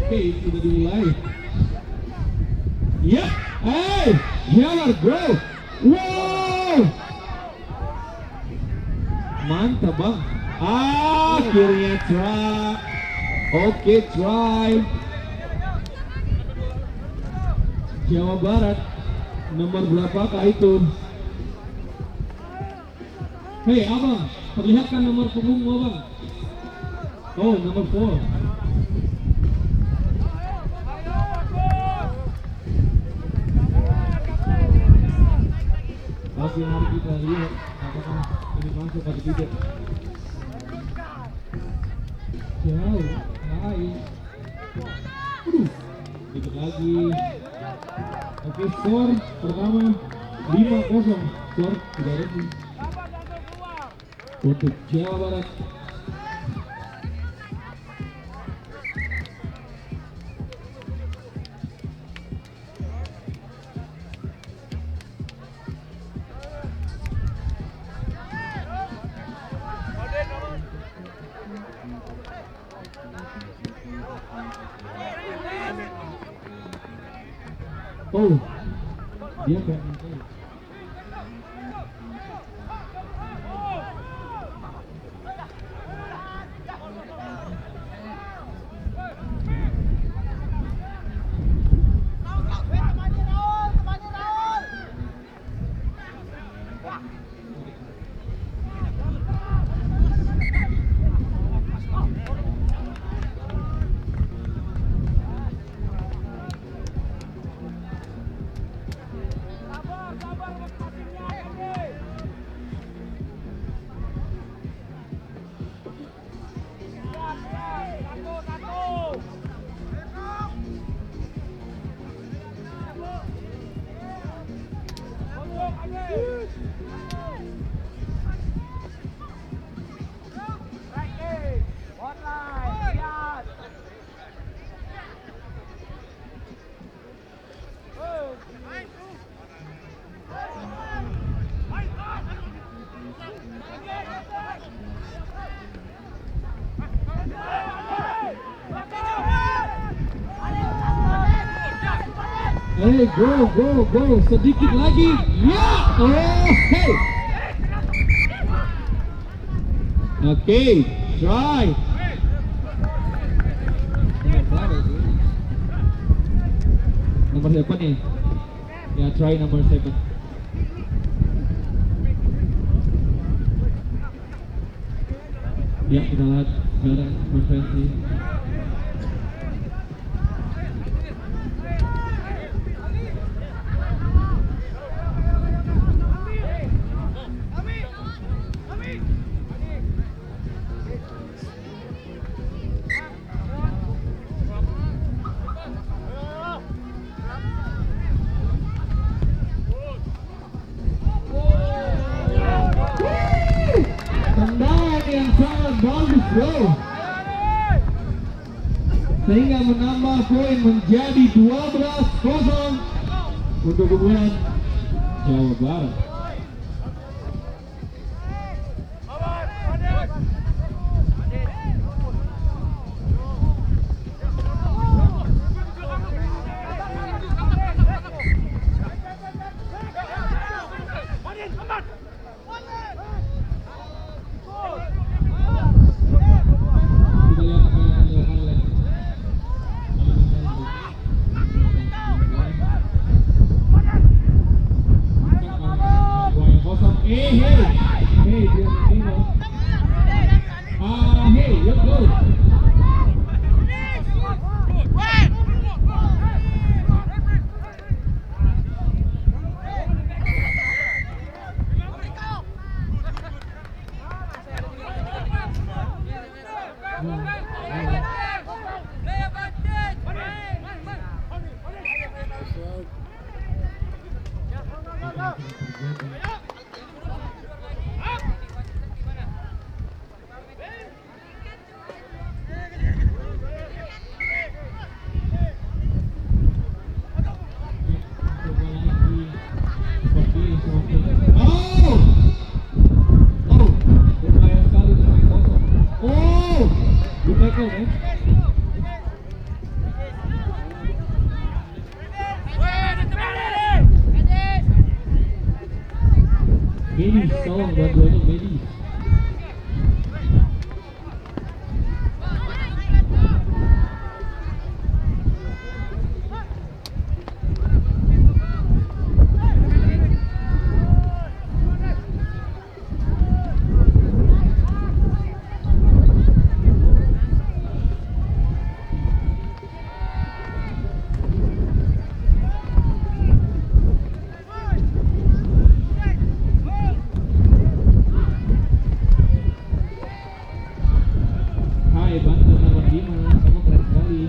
Oke, sudah dimulai. Ya, jalan bro. Wow, mantap bang. Akhirnya try. Oke, try. Jawa Barat. Nomor berapakah itu? Hei abang, perlihatkan nomor punggungmu abang. Oh, nomor 4. Oke, mari kita lihat apakah ini masuk atau tidak. Jauh, naik. Sedikit lagi. Oke, skor pertama 5-0. Skor tidak resmi untuk Jawa Barat. Oh, dia kayak gitu. Hey, go, sedikit lagi. Ya, oh, hey. Oke, try. Nomor 7 nih. Ya, try nomor 7. Ya, kita lihat sekarang konferensi. Bro, sehingga menambah poin menjadi 12-0 untuk keunggulan Jawa Barat. ladies. Hai Banten nomor 5, kamu keren sekali.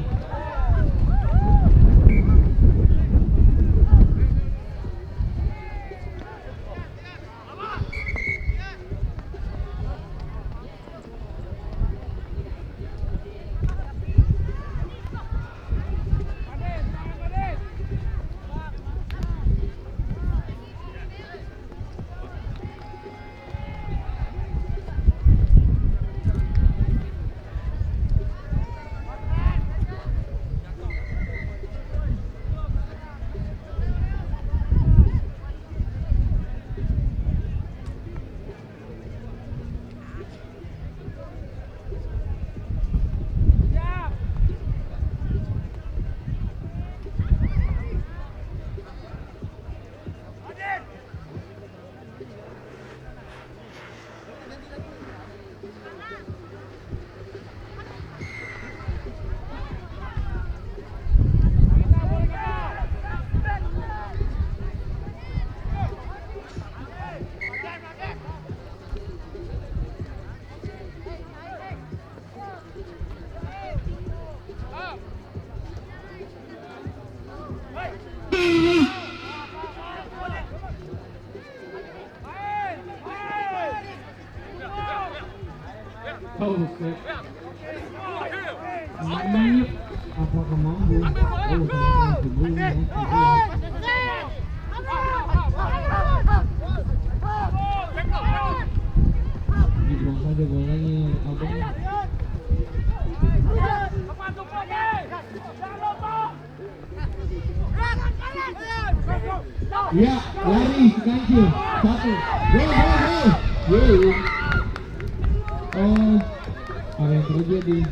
Oh, set. Nyip. Apakah mampu? Oh, ternyata belum ya. Dibuang saja bolanya, abang. Ya, lari kancil. 1. Go. Oh, apa yang terjadi?